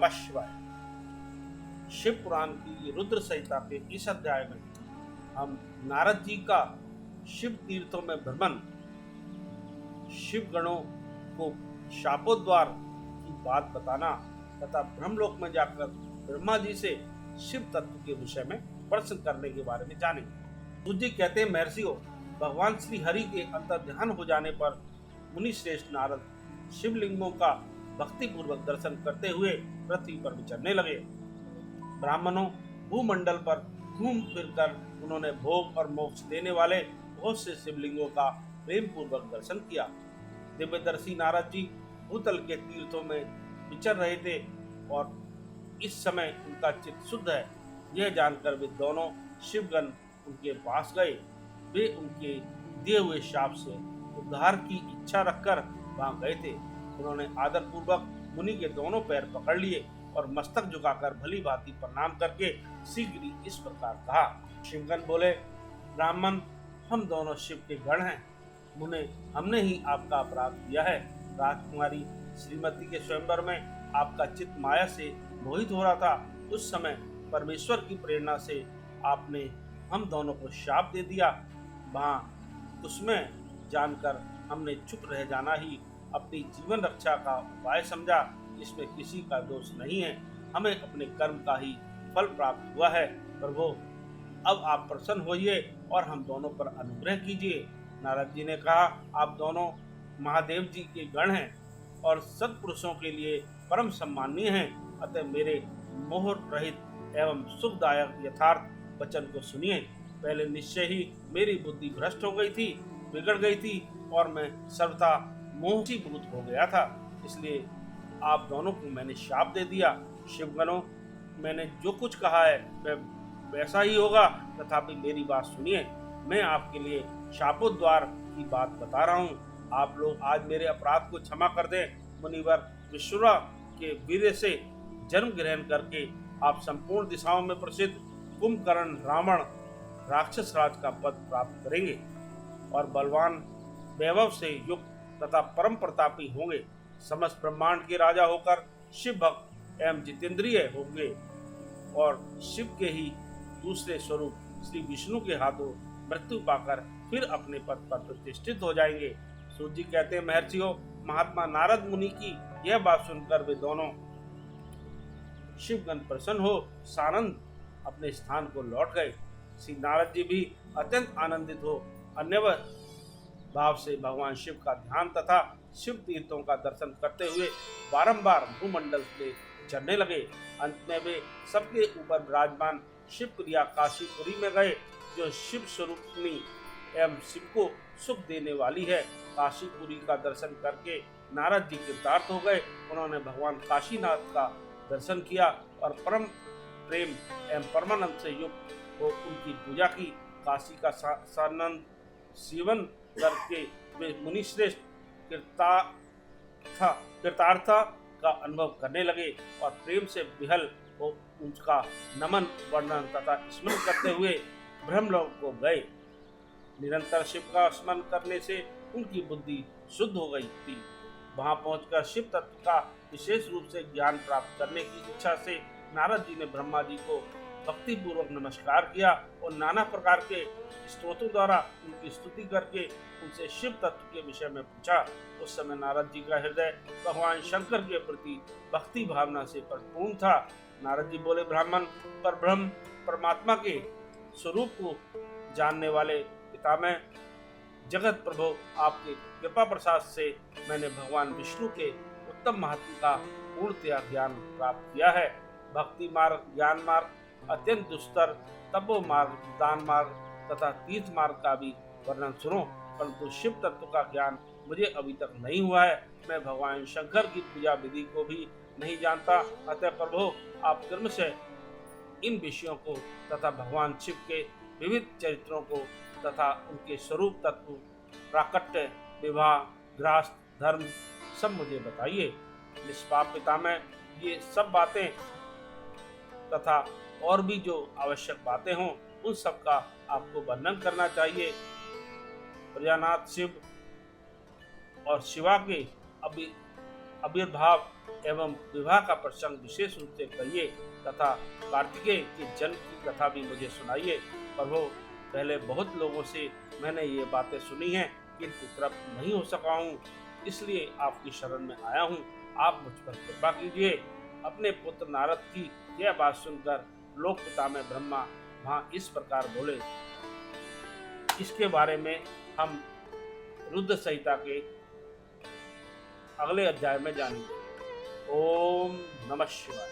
नमः शिवाय। शिव पुराण की रुद्र संहिता के इस अध्याय में हम नारद जी का शिव तीर्थों में भ्रमण, शिव गणों को शापोद्वार की बात बताना तथा ब्रह्मलोक में जाकर ब्रह्मा जी से शिव तत्व के विषय में प्रश्न करने के बारे में जानेंगे। सूत जी कहते हैं, महर्षियों, भगवान श्री हरि के अंतर ध्यान हो जाने पर मुनि श्रेष्ठ नारद शिवलिंगों का भक्ति पूर्वक दर्शन करते हुए पृथ्वी पर विचरने लगे। ब्राह्मणों भूमंडल पर घूम फिरकर उन्होंने भोग और मोक्ष देने वाले बहुत से शिवलिंगों का प्रेम पूर्वक दर्शन किया। दिव्यदर्शी नारद जी भूतल के तीर्थों में विचर रहे थे और इस समय उनका चित्त शुद्ध है, यह जानकर वे दोनों शिवगण उनके पास गए। वे उनके दिए हुए शाप से उद्धार की इच्छा रखकर वहां गए थे। उन्होंने आदर पूर्वक मुनि के दोनों पैर पकड़ लिए और मस्तक झुकाकर भली भांति प्रणाम करके शीघ्र ही इस प्रकार कहा। शिवगण बोले, ब्राह्मण, हम दोनों शिव के गण हैं। मुने, हमने ही आपका अपराध किया है। राजकुमारी श्रीमती के स्वयंवर में आपका चित्त माया से मोहित हो रहा था। उस समय परमेश्वर की प्रेरणा से आपने हम दोनों को शाप दे दिया। वहाँ उसमें जानकर हमने चुप रह जाना ही अपनी जीवन रक्षा का उपाय समझा। इसमें किसी का दोष नहीं है, हमें अपने कर्म का ही फल प्राप्त हुआ है। प्रभु, अब आप प्रसन्न होइए और हम दोनों पर अनुग्रह कीजिए। नारद जी ने कहा, आप दोनों महादेव जी के गण हैं और सत्पुरुषों के लिए परम सम्माननीय हैं। अतः मेरे मोह रहित एवं सुखदायक यथार्थ वचन को सुनिए। पहले निश्चय ही मेरी बुद्धि भ्रष्ट हो गई थी, बिगड़ गई थी और मैं सर्वथा मोहीभूत हो गया था। इसलिए आप दोनों को मैंने शाप दे दिया। शिवगणों, मैंने जो कुछ कहा है वह वैसा ही होगा, तथापि मेरी बात सुनिए। मैं आपके लिए शापोद्वार की बात बता रहा हूँ। आप लोग आज मेरे अपराध को क्षमा कर दें। मुनिवर विश्वरा के वीर्य से जन्म ग्रहण करके आप संपूर्ण दिशाओं में प्रसिद्ध कुंभकर्ण रावण राक्षस राज का पद प्राप्त करेंगे और बलवान वैभव से युक्त तथा परम प्रतापी होंगे। समस्त ब्रह्मांड के राजा होकर शिव भक्त एवं जितेंद्रिय होंगे और शिव के ही दूसरे स्वरूप श्री विष्णु के हाथों मृत्यु पाकर फिर अपने पद पर प्रतिष्ठित हो जाएंगे। सूत जी कहते हैं, महर्षियों, महात्मा नारद मुनि की यह बात सुनकर वे दोनों शिवगण प्रसन्न हो सानंद अपने स्थान को लौट गए। श्री नारद जी भी अत्यंत आनंदित हो अन्य भाव से भगवान शिव का ध्यान तथा शिव तीर्थों का दर्शन करते हुए बारंबार भूमंडल में चढ़ने लगे। अंत में वे सबके ऊपर विराजमान शिव प्रिया काशीपुरी में गए, जो शिव स्वरूपिणी एवं शिव को सुख देने वाली है। काशीपुरी का दर्शन करके नारद जी कृतार्थ हो गए। उन्होंने भगवान काशीनाथ का दर्शन किया और परम प्रेम एवं परमानंद से युक्त हो उनकी पूजा की। काशी का सानंद सेवन करके वे मुनिश्रेष्ठ कृतार्थ का अनुभव करने लगे और प्रेम से विहल हो उनका नमन वर्णन तथा स्मरण करते हुए ब्रह्मलोक को गए। निरंतर शिव का स्मरण करने से उनकी बुद्धि शुद्ध हो गई थी। वहां पहुंचकर शिव तत्व का विशेष रूप से ज्ञान प्राप्त करने की इच्छा से नारद जी ने ब्रह्मा जी को भक्ति पूर्वक नमस्कार किया और नाना प्रकार के स्तोत्रों द्वारा उनकी स्तुति करके उनसे शिव तत्व के विषय में पूछा। उस समय नारद जी का हृदय भगवान शंकर के प्रति भक्ति भावना से परिपूर्ण था। नारद जी बोले, ब्राह्मण, पर ब्रह्म परमात्मा के स्वरूप को जानने वाले पितामह जगत प्रभु, आपके कृपा प्रसाद से मैंने भगवान विष्णु के उत्तम महत्व का पूर्णतया ज्ञान प्राप्त किया है। भक्ति मार्ग, ज्ञान मार्ग, अत्यंत दुस्तर, तपो मार्ग, दान मार्ग तथा तीर्थ मार्ग का भी वर्णन सुनो, परंतु शिव तत्व का ज्ञान मुझे अभी तक नहीं हुआ है। मैं भगवान शंकर की पूजा विधि को भी नहीं जानता। अतः प्रभु, आप कर्म से इन विषयों को तथा भगवान शिव के विविध चरित्रों को तथा उनके स्वरूप तत्व, प्राकट्य, विवाह, गृहस्थ, धर्म सब मुझे बताइए। निष्पाप पितामह, ये सब बातें तथा और भी जो आवश्यक बातें हों उन सब का आपको वर्णन करना चाहिए। प्रजानाथ शिव और शिवा के आविर्भाव एवं विवाह का प्रसंग विशेष रूप से कहिए तथा कार्तिकेय के जन्म की कथा भी मुझे सुनाइए। प्रभु, पहले बहुत लोगों से मैंने ये बातें सुनी हैं किंतु तृप्त नहीं हो सका हूँ, इसलिए आपकी शरण में आया हूँ। आप मुझ पर कृपा कीजिए। अपने पुत्र नारद की यह बात सुनकर लोक पिता में ब्रह्मा वहाँ इस प्रकार बोले। इसके बारे में हम रुद्र संहिता के अगले अध्याय में जानेंगे। ओम नमः शिवाय।